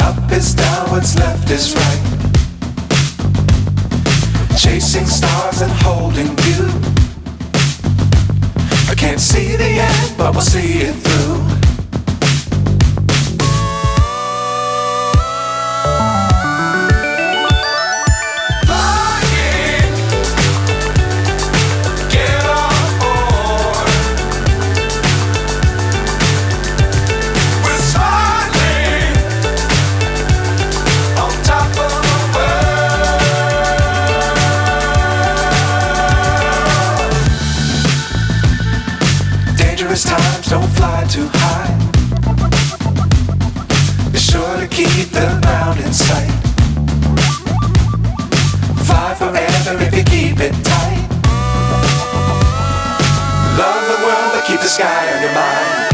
Up is down, what's left is right. Chasing stars and holding you. I can't see the end, but we'll see it through. Times don't fly too high. Be sure to keep the ground in sight. Fly forever if you keep it tight. Love the world but keep the sky on your mind.